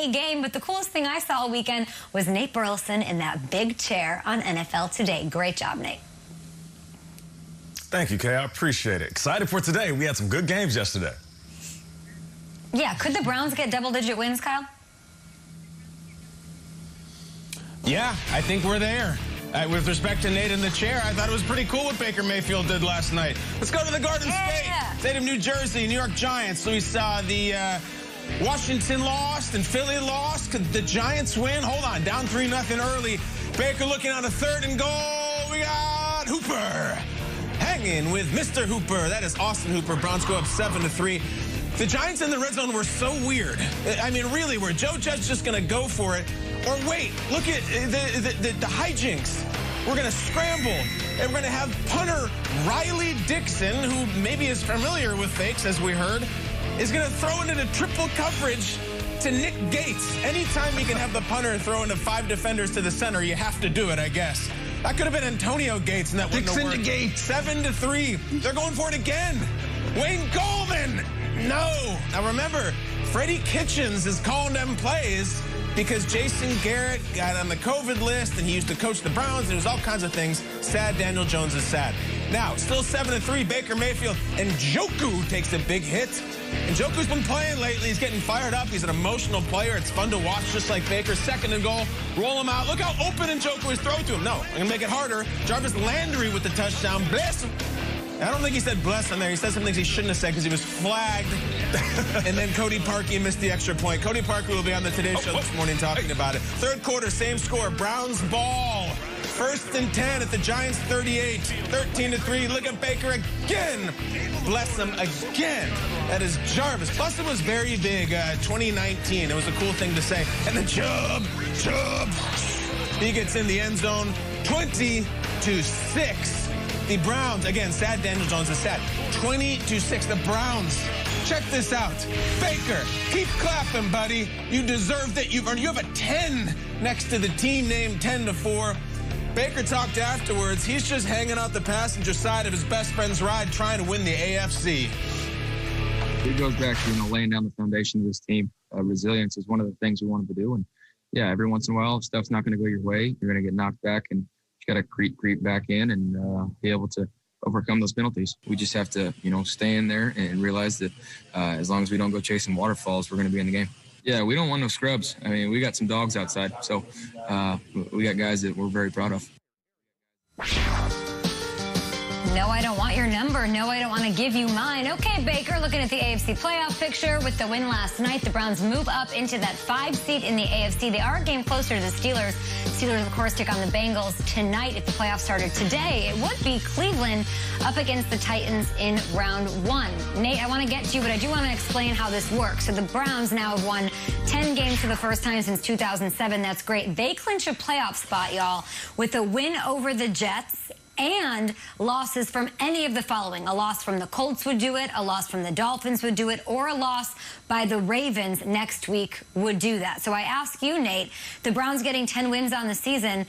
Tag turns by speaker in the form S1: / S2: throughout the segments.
S1: rainy game, but the coolest thing I saw all weekend was Nate Burleson in that big chair on NFL Today. Great job, Nate.
S2: Thank you, Kay. I appreciate it. Excited for today. We had some good games yesterday.
S1: Yeah, could the Browns get double-digit wins, Kyle?
S3: Yeah, I think we're there. With respect to Nate in the chair, I thought it was pretty cool what Baker Mayfield did last night. Let's go to the Garden State of New Jersey, New York Giants. So we saw the Washington lost and Philly lost. Could the Giants win? Hold on, down 3-0 early. Baker looking on a 3rd and goal. We got Hooper hanging with Mr. Hooper. That is Austin Hooper. Browns go up 7-3. The Giants in the red zone were so weird. I mean, really, were Joe Judge just going to go for it? Or wait, look at the hijinks. We're going to scramble, and we're going to have punter Riley Dixon, who maybe is familiar with fakes, as we heard, is going to throw into the triple coverage to Nick Gates. Anytime we can have the punter throw into 5 defenders to the center, you have to do it, I guess. That could have been Antonio Gates, and that wouldn't have worked. Dixon to Gates. 7-3. They're going for it again. Wayne Goldman. No. Now remember, Freddie Kitchens is calling them plays because Jason Garrett got on the COVID list and he used to coach the Browns and it was all kinds of things. Sad Daniel Jones is sad. Now, still 7-3, Baker Mayfield, and Njoku takes a big hit. And Njoku's been playing lately. He's getting fired up. He's an emotional player. It's fun to watch, just like Baker. 2nd and goal. Roll him out. Look how open Njoku is thrown to him. No, I'm going to make it harder. Jarvis Landry with the touchdown. Bless him. I don't think he said bless on there. He said some things he shouldn't have said because he was flagged. And then Cody Parkey missed the extra point. Cody Parkey will be on the Today Show this morning talking about it. 3rd quarter, same score. Browns ball. 1st and 10 at the Giants 38. 13-3. Look at Baker again. Bless him again. That is Jarvis. Plus, it was very big. 2019. It was a cool thing to say. And then Chubb. He gets in the end zone. 20-6. The Browns, again, sad Daniel Jones is sad. 20-6, the Browns. Check this out. Baker, keep clapping, buddy. You deserved it. You've earned. You have a 10 next to the team name, 10-4. Baker talked afterwards. He's just hanging out the passenger side of his best friend's ride trying to win the AFC.
S4: It goes back to, laying down the foundation of this team. Resilience is one of the things we wanted to do. And, yeah, every once in a while, if stuff's not going to go your way, you're going to get knocked back and got to creep back in and be able to overcome those penalties. We just have to, stay in there and realize that as long as we don't go chasing waterfalls, we're going to be in the game. Yeah, we don't want no scrubs. I mean, we got some dogs outside, so we got guys that we're very proud of.
S1: No, I don't want your number. No, I don't want to give you mine. Okay, Baker, looking at the AFC playoff picture. With the win last night, the Browns move up into that 5 seed in the AFC. They are a game closer to the Steelers. Steelers, of course, take on the Bengals tonight. If the playoffs started today, it would be Cleveland up against the Titans in round 1. Nate, I want to get to you, but I do want to explain how this works. So the Browns now have won 10 games for the first time since 2007. That's great. They clinch a playoff spot, y'all, with a win over the Jets and losses from any of the following. A loss from the Colts would do it, a loss from the Dolphins would do it, or a loss by the Ravens next week would do that. So I ask you, Nate, the Browns getting 10 wins on the season,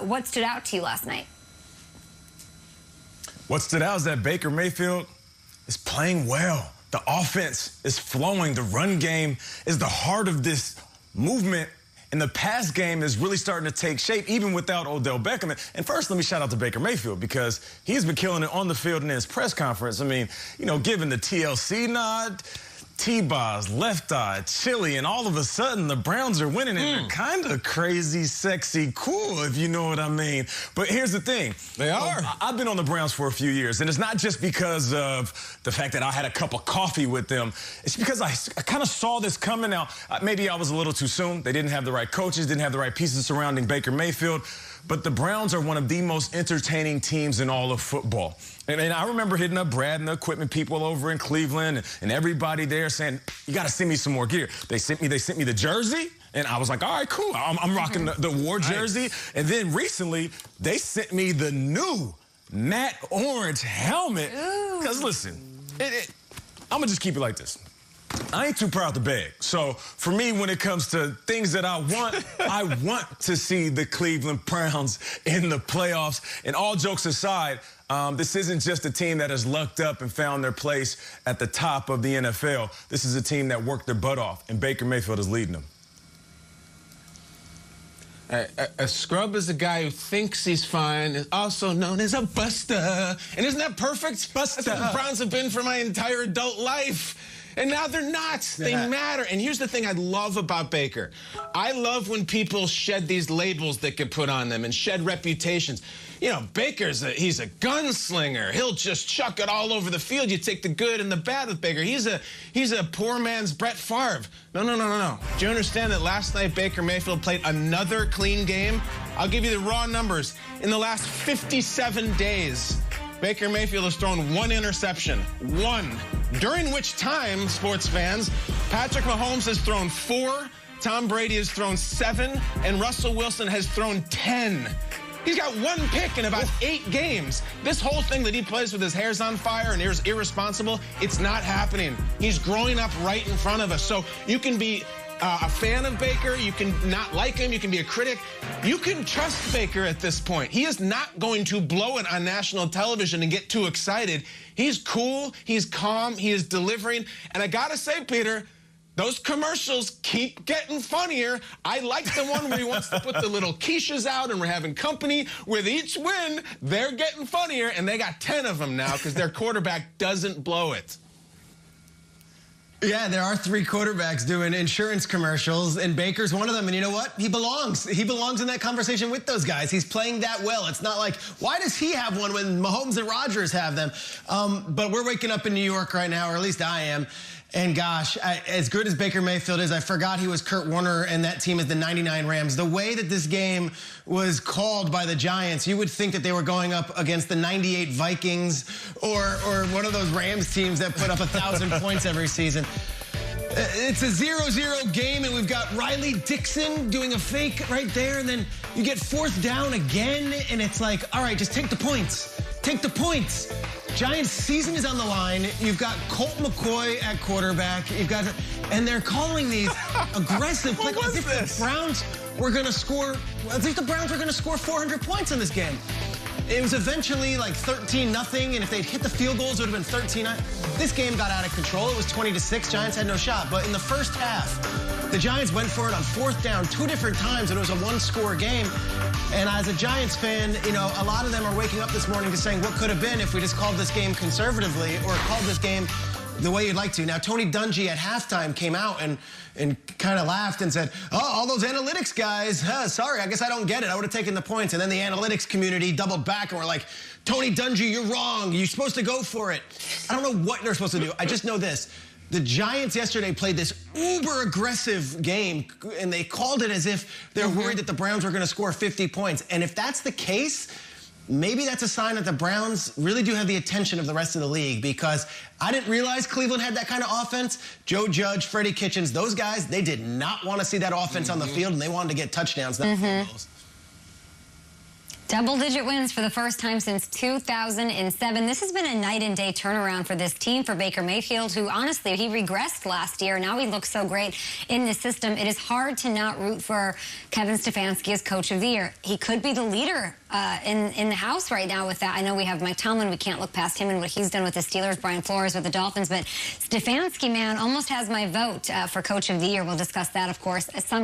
S1: what stood out to you last night?
S2: What stood out is that Baker Mayfield is playing well. The offense is flowing. The run game is the heart of this movement. And the pass game is really starting to take shape, even without Odell Beckham. And first, let me shout out to Baker Mayfield because he's been killing it on the field and in his press conference. I mean, given the TLC nod, T-Boz, Left Eye, Chili, and all of a sudden the Browns are winning and they're kind of crazy, sexy, cool, if you know what I mean. But here's the thing.
S3: They are.
S2: I've been on the Browns for a few years, and it's not just because of the fact that I had a cup of coffee with them. It's because I kind of saw this coming out. Maybe I was a little too soon. They didn't have the right coaches, didn't have the right pieces surrounding Baker Mayfield. But the Browns are one of the most entertaining teams in all of football. And I remember hitting up Brad and the equipment people over in Cleveland and everybody there saying, you got to send me some more gear. They sent me the jersey, and I was like, all right, cool. I'm rocking the war jersey. Nice. And then recently, they sent me the new matte orange helmet. Because listen, I'm going to just keep it like this. I ain't too proud to beg. So for me, when it comes to things that I want to see the Cleveland Browns in the playoffs. And all jokes aside, this isn't just a team that has lucked up and found their place at the top of the NFL. This is a team that worked their butt off, and Baker Mayfield is leading them.
S3: A scrub is a guy who thinks he's fine, is also known as a buster. And isn't that perfect? Buster. That's what the Browns have been for my entire adult life. And now they're not. They matter. And here's the thing I love about Baker. I love when people shed these labels that get put on them and shed reputations. You know, he's a gunslinger. He'll just chuck it all over the field. You take the good and the bad with Baker. He's a poor man's Brett Favre. No. Do you understand that last night Baker Mayfield played another clean game? I'll give you the raw numbers. In the last 57 days, Baker Mayfield has thrown 1 interception. 1. During which time, sports fans, Patrick Mahomes has thrown 4, Tom Brady has thrown 7, and Russell Wilson has thrown 10. He's got 1 pick in about 8 games. This whole thing that he plays with his hair's on fire and is irresponsible, it's not happening. He's growing up right in front of us. So you can be a fan of Baker, you can not like him, you can be a critic. You can trust Baker at this point. He is not going to blow it on national television and get too excited. He's cool, he's calm, he is delivering. And I gotta say, Peter, those commercials keep getting funnier. I like the one where he wants to put the little quiches out and we're having company. With each win, they're getting funnier, and they got 10 of them now because their quarterback doesn't blow it.
S5: Yeah, there are 3 quarterbacks doing insurance commercials, and Baker's one of them. And you know what? He belongs. He belongs in that conversation with those guys. He's playing that well. It's not like, why does he have one when Mahomes and Rodgers have them? But we're waking up in New York right now, or at least I am. And gosh, as good as Baker Mayfield is, I forgot he was Kurt Warner and that team is the 99 Rams. The way that this game was called by the Giants, you would think that they were going up against the 98 Vikings or one of those Rams teams that put up 1,000 points every season. It's a 0-0 game, and we've got Riley Dixon doing a fake right there, and then you get 4th down again, and it's like, all right, just take the points. Take the points. Giants' season is on the line. You've got Colt McCoy at quarterback. And they're calling these aggressive plays. As if the Browns were going to score. As if the Browns were going to score 400 points in this game. It was eventually like 13-0, and if they'd hit the field goals, it would have been 13-9. This game got out of control. It was 20-6. Giants had no shot. But in the first half, the Giants went for it on 4th down 2 different times, and it was a 1-score game. And as a Giants fan, you know, a lot of them are waking up this morning to saying, what could have been if we just called this game conservatively or called this game the way you'd like to. Now, Tony Dungy at halftime came out and kind of laughed and said, oh, all those analytics guys, sorry, I guess I don't get it. I would have taken the points. And then the analytics community doubled back and were like, Tony Dungy, you're wrong. You're supposed to go for it. I don't know what they're supposed to do. I just know this. The Giants yesterday played this uber-aggressive game, and they called it as if they're worried that the Browns were going to score 50 points. And if that's the case, maybe that's a sign that the Browns really do have the attention of the rest of the league, because I didn't realize Cleveland had that kind of offense. Joe Judge, Freddie Kitchens, those guys, they did not want to see that offense on the field, and they wanted to get touchdowns, not field goals.
S1: Double-digit wins for the first time since 2007. This has been a night-and-day turnaround for this team, for Baker Mayfield, who, honestly, he regressed last year. Now he looks so great in the system. It is hard to not root for Kevin Stefanski as Coach of the Year. He could be the leader in the house right now with that. I know we have Mike Tomlin. We can't look past him and what he's done with the Steelers, Brian Flores with the Dolphins. But Stefanski, man, almost has my vote for Coach of the Year. We'll discuss that, of course, sometime.